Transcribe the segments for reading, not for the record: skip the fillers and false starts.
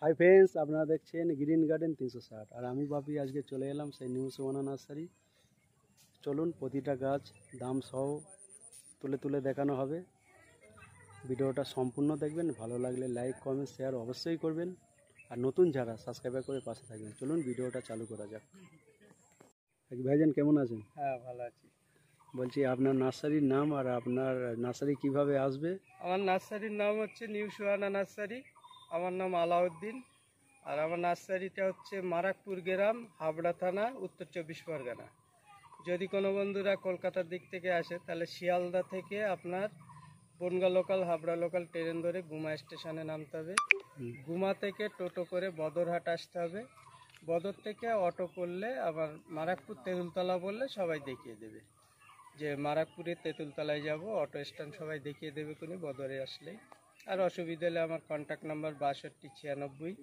Hi friends, আপনারা দেখছেন green garden 360 আর আমি বাপি আজকে চলে এলাম সেই নিউ সুবর্ণা নার্সারি। চলুন প্রতিটা গাছ দাম সহ তুলে তুলে দেখানো হবে। ভিডিওটা সম্পূর্ণ দেখবেন, ভালো লাগলে লাইক কমেন্ট শেয়ার অবশ্যই করবেন, আর নতুন যারা সাবস্ক্রাইব করে পাশে থাকবেন। চলুন ভিডিওটা চালু করা যাক। ভাইজান কেমন আছেন? হ্যাঁ, ভালো আছি। বলছি আপনার নার্সারির নাম আর আপনার নার্সারি কিভাবে আসবে? আমার নার্সারির নাম হচ্ছে নিউ সুবর্ণা নার্সারি। আমার নাম আলাউদ্দিন। আর আমার নার্সারিটা হচ্ছে মারাকপুর গ্রাম, হাবড়া থানা, উত্তর 24 পরগনা। যদি কোনো বন্ধুরা কলকাতার দিক থেকে আসে তাহলে শিয়ালদা থেকে আপনার Bangaon local, Habra local train ধরে গুমা স্টেশনে নামতে হবে। গুমা থেকে টোটো করে বদরহাট আসতে হবে। বদর থেকে অটো করলে আবার মারাকপুর তেঁতুলতলা বললে সবাই দেখিয়ে দেবে যে মারাকপুরের তেঁতুলতলায় যাব। অটো স্ট্যান্ড সবাই দেখিয়ে দেবে কোনি বদরে আসলেই। আর অসুবিধা হলে আমার কন্ট্যাক্ট নাম্বার 62 96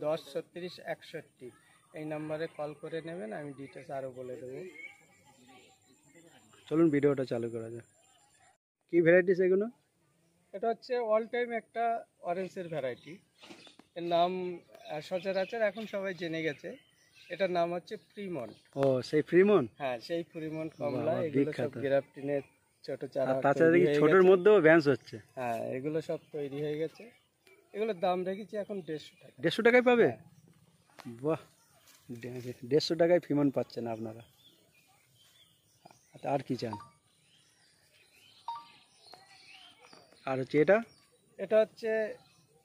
10 36 61, এই নাম্বারে কল করে নেবেন, আমি ডিটেলস আরও বলে দেবো। চলুন ভিডিওটা চালু করা যাক। কি ভ্যারাইটিস এগুলো? এটা হচ্ছে অল টাইম একটা অরেঞ্জের ভ্যারাইটি। এর নাম সচরাচর এখন সবাই জেনে গেছে। এটার নাম হচ্ছে ফ্রিমন্ট। ও, সেই ফ্রিমন্ট? হ্যাঁ, সেই ফ্রিমন্ট কমলা। বাহ, এগুলো সব বিখ্যাত। গ্রাফটিনের ছোট চারা। তাছাড়া দেখি ছোটোর মধ্যেও ব্যান্স হচ্ছে। হ্যাঁ, এগুলো সব তৈরি হয়ে গেছে। এগুলোর দাম রেখেছি এখন 150 টাকা। 150 টাকায় পাবে? হ্যাঁ। বাহ, 150 টাকায় ফ্রিমন্ট পাচ্ছেন আপনারা। আর কি চান? আর হচ্ছে এটা? এটা হচ্ছে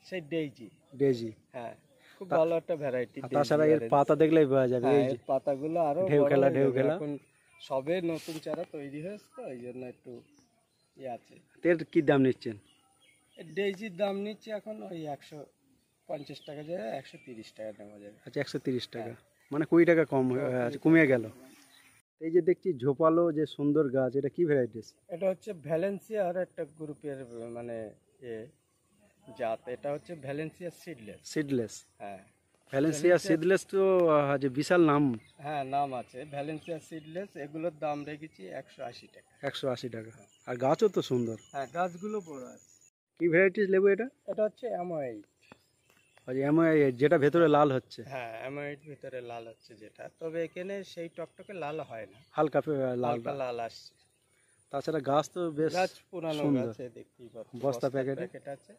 সেই ডেইজি। ডেজি। হ্যাঁ, খুব ভালো একটা ভ্যারাইটি। তাছাড়া এর পাতা দেখলেই বোঝা যাবে। এই যে পাতাগুলো আরো ঢেউ বড় খেলা হয়ে ঢেউ যাবে। খেলা। এখন সবে নতুন চারা তৈরি হয়েছে তো এই জন্য একটু আছে। এর কি দাম নিচ্ছেন? ডেইজির দাম নিচ্ছে এখন ওই 150 টাকা, যায় 130 টাকা নেওয়া যাবে। আচ্ছা, 130 টাকা, মানে 20 টাকা কম কমিয়ে গেল। এই যে দেখছি ঝোপালো যে সুন্দর গাছ, এটা কি ভ্যারাইটিস? এটা হচ্ছে ভ্যালেন্সিয়ার একটা গ্রুপের মানে জাত। এটা হচ্ছে ভ্যালেন্সিয়া সিডলেস। সিডলেস? হ্যাঁ, ভ্যালেন্সিয়া সিডলেস তো যে বিশাল নাম। হ্যাঁ, নাম আছে ভ্যালেন্সিয়া সিডলেস। এগুলোর দাম রেখেছি 180 টাকা। 180 টাকা। আর গাছও তো সুন্দর। হ্যাঁ, গাছগুলো বড় আছে। কি ভ্যারাইটিস লেবু এটা? এটা হচ্ছে অ্যামোয়েড। যেটা ভেতরে লাল হচ্ছে। হ্যাঁ, অ্যামোয়েড ভিতরে লাল হচ্ছে যেটা, তবে এখানে সেই টকটকে লাল হয় না, হালকা লাল হালকা লাল আসছে। তাছাড়া গাছ তো বেশ গাছ পুরানো সুন্দর। গাছ, দেখতেই পাচ্ছেন বস্তা প্যাকেট আছে।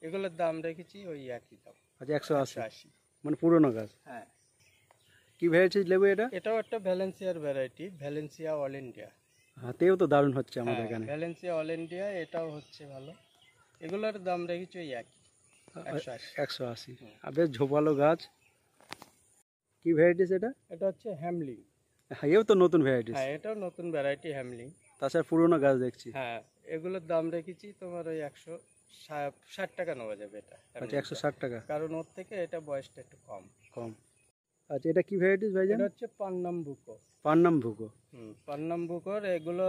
এগুলোর দাম রেখেছি ওই একই দাম। আচ্ছা, 180, 180। মানে পুরোনো গাছ। হ্যাঁ। কি ভ্যারাইটিস লেবু এটা? এটাও একটা ভ্যালেন্সিয়ার ভ্যারাইটি, ভ্যালেন্সিয়া অল ইন্ডিয়া। হাতেও তো দারুণ হচ্ছে আমাদের এখানে। ভ্যালেন্সিয়া অল ইন্ডিয়া, এটাও হচ্ছে ভালো। এগুলোর দাম রেখেছি ওই একই 180। 180। আর বেশ ঝোপালো গাছ। কি ভ্যারাইটিস এটা? এটা হচ্ছে হ্যামলিং। এও তো নতুন ভ্যারাইটিস। হ্যাঁ, এটাও নতুন ভ্যারাইটি হ্যামলিং। তাছাড়া পুরোনো গাছ দেখছি। হ্যাঁ, এগুলোর দাম রেখেছি তোমার ওই 160 টাকা নেওয়া যাবে এটা। আচ্ছা, 160 টাকা। কারণ ওর থেকে এটা বয়সটা একটু কম। আচ্ছা, এটা কি ভ্যারাইটিস ভাইজান? এটা হচ্ছে পান্নামবুকো। পান্নামবুকো। পান্নামবুকোর এগুলো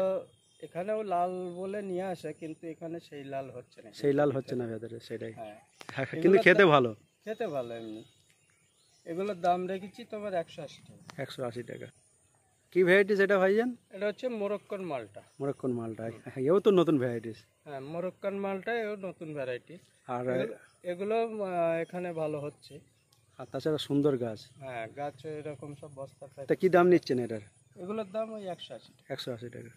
এখানেও লাল বলে নিয়ে আসে, কিন্তু এখানে সেই লাল হচ্ছে না। সেই লাল হচ্ছে না ভেতরে, সেটাই। হ্যাঁ, কিন্তু খেতে ভালো। খেতে ভালো এমনি। এগুলোর দাম রেখেছি তোমার 180 টাকা। 180 টাকা। কি ভ্যারাইটিস এটা ভাইজান? এটা হচ্ছে মোরক্কন মালটা। মোরক্কন মালটা, এও তো নতুন ভ্যারাইটিস। হ্যাঁ, মোরক্কন মালটা এও নতুন ভ্যারাইটি। আর এগুলো এখানে ভালো হচ্ছে। আর তাছাড়া সুন্দর গাছ। হ্যাঁ, গাছ এরকম সব বস্তা। তা কি দাম নিচ্ছেন এটার? এগুলোর দাম ওই 180 টাকা। 180 টাকা।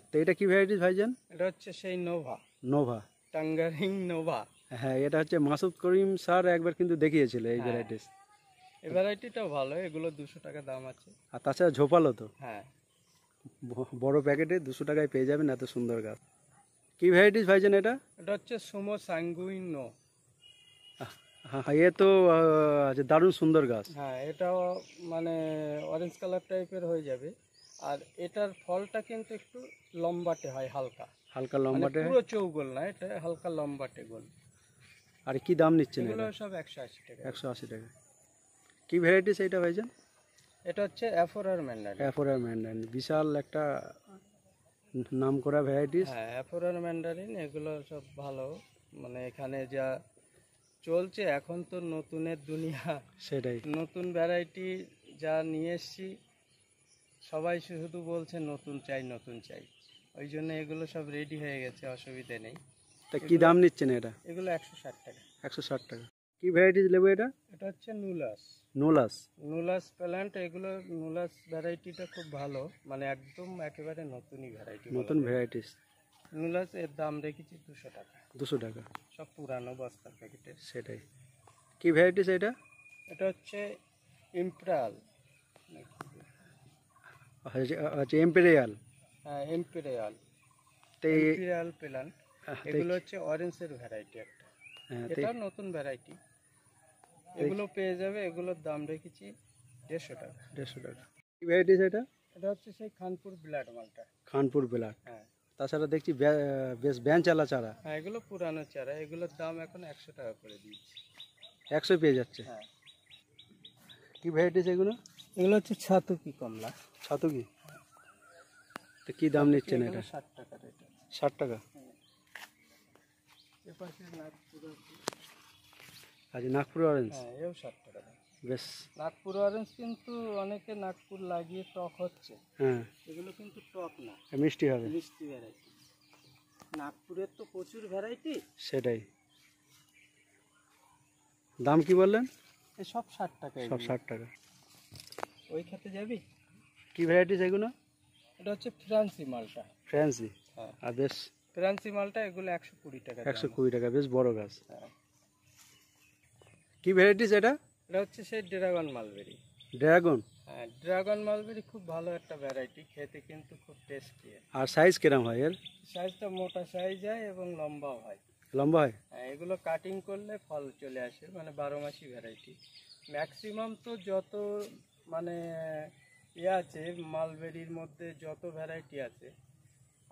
তো এটা কি ভ্যারাইটিস ভাইজান? এটা হচ্ছে সেই নোভা। Nova, টাঙ্গারিং Nova. হ্যাঁ, এটা হচ্ছে মাসুদ করিম স্যার একবার কিন্তু দেখিয়েছিল এই ভ্যারাইটিস। এই ভ্যারাইটিটাও ভালো। এগুলো 200 টাকা দাম আছে। আর তাছাড়া ঝোপালো তো। হ্যাঁ, বড় প্যাকেটে 200 টাকায় পেয়ে যাবেন এত সুন্দর গাছ। কি ভ্যারাইটিস ভাইজান এটা? এটা হচ্ছে সুমো সাঙ্গুইনো। হ্যাঁ, এ তো দারুণ সুন্দর গাছ। হ্যাঁ, এটাও মানে অরেঞ্জ কালার টাইপের হয়ে যাবে। আর এটার ফলটা কিন্তু একটু লম্বাটে হয়, হালকা হালকা লম্বাটে, পুরো চৌগোল না, এটা হালকা লম্বাটে গোল। আর কি দাম নিচ্ছেন? এগুলো সব 180 টাকা। 180 টাকা। কি ভ্যারাইটিস এইটা ভাইজান? এটা হচ্ছে অ্যাফোরার ম্যান্ডারিন। অ্যাফোরার ম্যান্ডারিন, বিশাল একটা নাম করা ভ্যারাইটিস। হ্যাঁ, অ্যাফোরার ম্যান্ডারিন। এগুলো সব ভালো। মানে এখানে যা চলছে এখন তো নতুনের দুনিয়া, সেটাই। নতুন ভ্যারাইটি যা নিয়ে এসছি, সবাই শুধু বলছে নতুন চাই নতুন চাই, ওই জন্য এগুলো সব রেডি হয়ে গেছে, অসুবিধে নেই। তা কি দাম নিচ্ছেন এটা? এগুলো 160 টাকা। 160 টাকা। কি ভ্যারাইটিস লেবু এটা? এটা হচ্ছে নুলাস। নোলাস। নুলাস প্ল্যান্ট, এগুলো নুলাস ভ্যারাইটিটা খুব ভালো, মানে একদম একেবারে নতুনই ভ্যারাইটি। নতুন ভ্যারাইটিস। নুলাস এর দাম রেখেছি 200 টাকা। 200 টাকা। সব পুরানো বস্তার প্যাকেটের। সেটাই। কি ভ্যারাইটিস এটা? এটা হচ্ছে ইম্পেরিয়াল। আচ্ছা এম্পেরিয়াল। হ্যাঁ, ইম্পেরিয়াল। তো এই ইম্পেরিয়াল প্ল্যান্ট। এগুলো হচ্ছে অরেঞ্জের ভ্যারাইটি একটা। হ্যাঁ, এটা নতুন ভ্যারাইটি। এগুলো পেয়ে যাবে, এগুলোর দাম রেখেছি 150 টাকা। 150 টাকা। কি ভ্যারাইটিস এটা? এটা হচ্ছে সেই খানপুর ব্লাড মালটা। খানপুর ব্লাড। হ্যাঁ তাছাড়া দেখছি বেশ ব্যাঞ্চালা চারা। হ্যাঁ, এগুলো পুরানো চারা, এগুলোর দাম এখন 100 টাকা করে দিয়েছি। 100 পেয়ে যাচ্ছে। হ্যাঁ। কি ভ্যারাইটিস এগুলো? এগুলো হচ্ছে ছাতুকি কমলা। ছাতুকি। তো কি দাম নিচ্ছেন এটা? 60 টাকা রেট। 60 টাকা। এপাশে নাগপুর আছে। আচ্ছা নাগপুর অরেঞ্জ। হ্যাঁ, এও 60 টাকা দাম। বেশ। নাগপুর অরেঞ্জ কিন্তু অনেকে নাগপুর লাগিয়ে টক হচ্ছে। হ্যাঁ, এগুলো কিন্তু টক না, মিষ্টি হবে। মিষ্টি ভ্যারাইটি। নাগপুরের তো প্রচুর ভ্যারাইটি। সেটাই। দাম কি বললেন? এই সব 60 টাকা। সব 60 টাকা। ওই খেতে যাবি? কি ভ্যারাইটিস এগুলো? এটা হচ্ছে ফ্রান্সি মালটা। ফ্যান্সি। হ্যাঁ, আর বেশ ফ্রান্সি মালটা, এগুলো 120 টাকা দাম। 120 টাকা, বেশ বড় গাছ। হ্যাঁ। কি ভ্যারাইটিস এটা? এটা হচ্ছে সেই ড্রাগন মালবেরি। ড্রাগন। হ্যাঁ, ড্রাগন মালবেরি খুব ভালো একটা ভ্যারাইটি, খেতে কিন্তু খুব টেস্টি। আর সাইজ কিরম হয় এর? সাইজটা মোটা সাইজ হয় এবং লম্বাও হয়। লম্বা হয়? হ্যাঁ, এগুলো কাটিং করলে ফল চলে আসে, মানে 12 মাসি ভ্যারাইটি। ম্যাক্সিমাম তো যত মানে আছে মালবেরির মধ্যে, যত ভ্যারাইটি আছে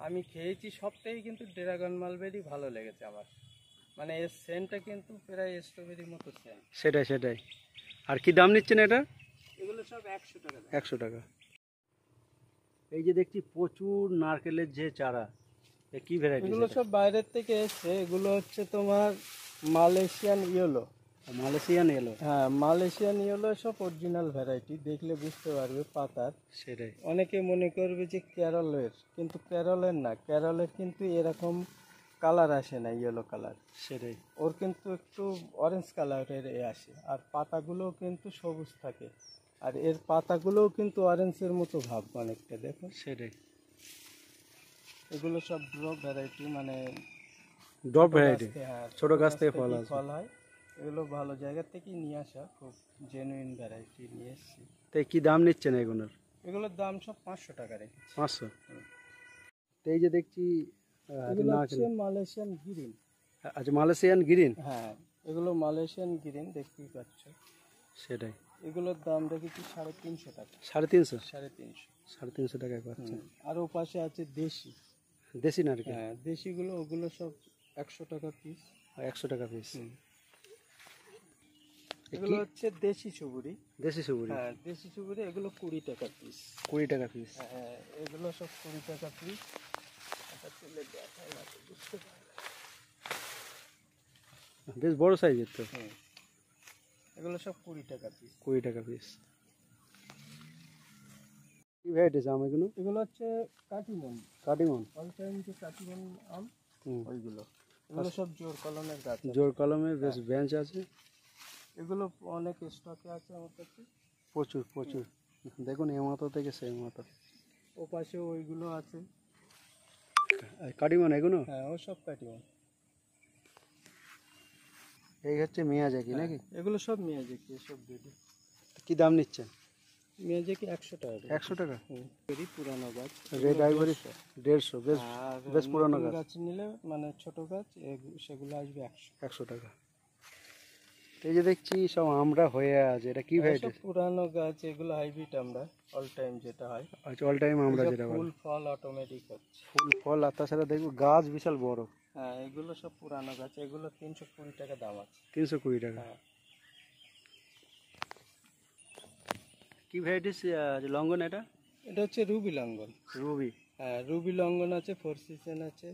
আমি খেয়েছি, সবটাই কিন্তু ড্রাগন মালবেরি ভালো লেগেছে আমার। মানে এর সেন্টটা কিন্তু প্রায় স্ট্রবেরির মতো সেন্ট। সেটাই সেটাই। আর কি দাম নিচ্ছেন এটা? এগুলো সব 100 টাকা দাম। 100 টাকা। এই যে দেখছি প্রচুর নারকেলের যে চারা, এ কি ভ্যারাইটি? এগুলো সব বাইরের থেকে এসছে। এগুলো হচ্ছে তোমার মালয়েশিয়ান ইয়েলো। মালয়েশিয়ান এলো। হ্যাঁ, মালয়েশিয়ান ইয়েলো সব অরিজিনাল ভ্যারাইটি, দেখলে বুঝতে পারবে পাতার। সেটাই। অনেকে মনে করবে যে কেরলের, কিন্তু কেরলের না। কেরলের কিন্তু এরকম কালার আসে না, ইয়েলো কালার। সেটাই। ওর কিন্তু একটু অরেঞ্জ কালারের আসে, আর পাতাগুলোও কিন্তু সবুজ থাকে। আর এর পাতাগুলোও কিন্তু অরেঞ্জের মতো ভাব অনেকটা, দেখো। সেটাই। এগুলো সব ড্রপ ভ্যারাইটি, মানে ড্রপ ভ্যারাইটি। হ্যাঁ, ছোট গাছ থেকে ফল আসে। ফল হয়। এগুলো ভালো জায়গা থেকেই নিয়ে আসা, খুব জেনুইন ভ্যারাইটি নিয়ে এসেছি। তো কি দাম নিচ্ছেন এগুলোর? এগুলোর দাম সব 500 টাকা রেখেছি। 500। তো এই যে দেখছি এগুলো হচ্ছে মালয়েশিয়ান গ্রিন। আচ্ছা মালয়েশিয়ান গ্রিন। হ্যাঁ, এগুলো মালয়েশিয়ান গ্রিন, দেখতেই পাচ্ছ। সেটাই। এগুলোর দাম রেখেছি 350 টাকা। 350? 350। 350 টাকায় পাচ্ছেন। আর ও পাশে আছে দেশি। দেশি নারকেল। হ্যাঁ, দেশিগুলো, ওগুলো সব 100 টাকা পিস। 100 টাকা পিস। এগুলো হচ্ছে দেশি সুপুরি। দেশি সুপুরি। হ্যাঁ, দেশি সুপুরি, এগুলো 20 টাকা পিস। 20 টাকা পিস। হ্যাঁ, এগুলো সব 20 টাকা পিস। এটা তুলে দেখাই না তো, বুঝতে পারবে। বেশ বড় সাইজের তো। এগুলো সব 20 টাকা পিস। 20 টাকা পিস। কি ভ্যারাইটিস আম এগুলো? এগুলো হচ্ছে কাটিমন। কাটিমন। অল টাইম যে কাটিমন আম, ওইগুলো। এগুলো সব জোর কলমের গাছ। জোর কলমে বেশ বেঞ্চ আছে। এগুলো অনেক স্টকে আছে আমার কাছে। প্রচুর প্রচুর। দেখুন এ মাথা থেকে সেই মাথা। ও পাশে ওইগুলো আছে। কাটিমন এগুলো? হ্যাঁ, ও সব কাটিমন। এই হচ্ছে মিয়াজাকি নাকি? এগুলো সব মিয়াজাকি, সব বেডি। কি দাম নিচ্ছেন? মিয়াজাকি 100 টাকা। 100 টাকা। বেরি পুরানো গাছ। Red ivory 150। বেশ আর বেশ পুরানো নতুন গাছ। গাছ নিলে, মানে ছোট গাছ, সেগুলো আসবে 100। 100 টাকা। এই যে দেখছি সব আমরা হয়ে আছে, এটা কি ভ্যারাইটি? পুরানো গাছ, এগুলো হাইব্রিড আমরা, অল টাইম যেটা হয়। আচ্ছা অল টাইম আমরা যেটা বলি। ফুল ফল অটোমেটিক হচ্ছে। ফুল ফল, আর তাছাড়া দেখবো গাছ বিশাল বড়। হ্যাঁ, এগুলো সব পুরানো গাছ। এগুলো 320 টাকা দাম আছে। 320 টাকা। হ্যাঁ। কি ভ্যারাইটিস লঙ্ঘন এটা? এটা হচ্ছে রুবি লঙ্ঘন। রুবি। হ্যাঁ, রুবি লঙ্ঘন আছে, 4 সিজন আছে।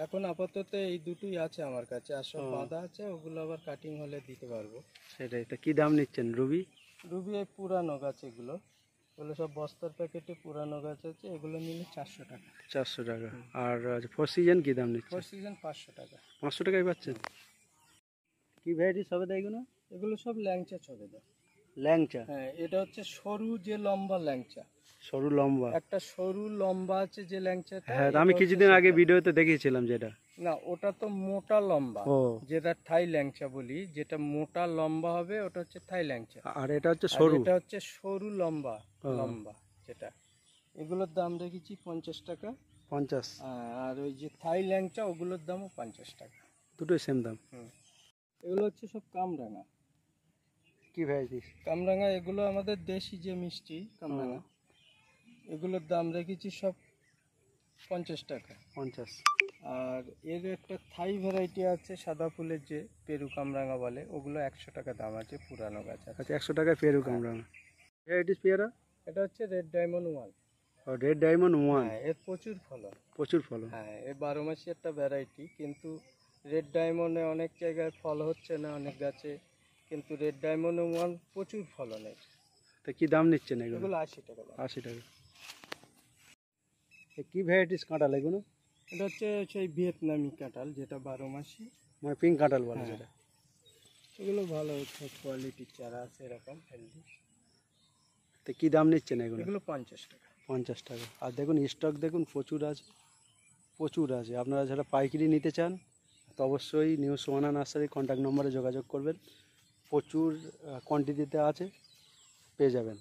এখন আপাতত এই দুটোই আছে আমার কাছে, আর সব বাঁধা আছে। ওগুলো আবার কাটিং হলে দিতে পারবো। সেটাই। তা কি দাম নিচ্ছেন রুবি? রুবি এই পুরানো গাছ, এগুলো সব বস্তার প্যাকেটে পুরানো গাছ আছে। এগুলো নিলে 400 টাকা। 400 টাকা। আর 4 সিজন কি দাম নিচ্ছেন? 4 সিজন 500 টাকা। 500 টাকায় পাচ্ছেন। কি ভ্যারাইটি সবেদা এগুলো? এগুলো সব ল্যাংচা সবেদা। ল্যাংচা। হ্যাঁ, এটা হচ্ছে সরু যে লম্বা ল্যাংচা। সরু লম্বা। একটা সরু লম্বা আছে যে ল্যাংচাটা, হ্যাঁ, এটা আমি হচ্ছে কিছুদিন আগে সেটা। ভিডিওতে দেখিয়েছিলাম যেটা। না, ওটা তো মোটা লম্বা, ও, যেটা থাই ল্যাংচা বলি, যেটা মোটা লম্বা হবে ওটা হচ্ছে থাই ল্যাংচা। আর এটা হচ্ছে আর সরু। এটা হচ্ছে সরু লম্বা ও। লম্বা যেটা। এগুলোর দাম রেখেছি 50 টাকা। 50। আর ওই যে থাই ল্যাংচা ওগুলোর দামও 50 টাকা। দুটোই সেম দাম। এগুলো হচ্ছে সব কামরাঙা। কি ভ্যারাইটি? কামরাঙা এগুলো আমাদের দেশি যে মিষ্টি কামরাঙা, এগুলোর দাম রেখেছি সব 50 টাকা। 50। আর এর একটা থাই ভ্যারাইটি আছে সাদা ফুলের, যে পেরু কামরাঙা বলে, ওগুলো 100 টাকা দাম আছে, পুরানো গাছ আছে। আচ্ছা, 100 টাকায় পেরু কামরাঙা। ভ্যারাইটিস পেয়ারা? এটা হচ্ছে রেড ডায়মন্ড 1। আর রেড ডায়মন্ড 1। হ্যাঁ, এর প্রচুর ফলন। প্রচুর ফলন। হ্যাঁ, এ 12 মাসি একটা ভ্যারাইটি, কিন্তু রেড ডায়মন্ডে অনেক জায়গায় ফল হচ্ছে না অনেক গাছে, কিন্তু রেড ডায়মন্ড 1 প্রচুর ফলনের। তা কি দাম নিচ্ছেন এগুলো? এগুলো 80 টাকা দাম। 80 টাকা। কি ভ্যারাইটিস কাঁঠাল এগুলো? এটা হচ্ছে সেই ভিয়েতনামি কাঁঠাল, যেটা 12 মাসি। মানে পিঙ্ক কাঁঠাল বলে হ্যাঁ। যেটা। এগুলো ভালো হচ্ছে, কোয়ালিটির চারা আছে এরকম হেলদি। তো কি দাম নিচ্ছেন এগুলো? এগুলো 50 টাকা। 50 টাকা। আর দেখুন স্টক দেখুন প্রচুর আছে, প্রচুর আছে। আপনারা যারা পাইকারি নিতে চান তো অবশ্যই নিউ সোহানা নার্সারি কন্ট্যাক্ট নম্বরে যোগাযোগ করবেন। প্রচুর কোয়ান্টিটিতে আছে, পেয়ে যাবেন।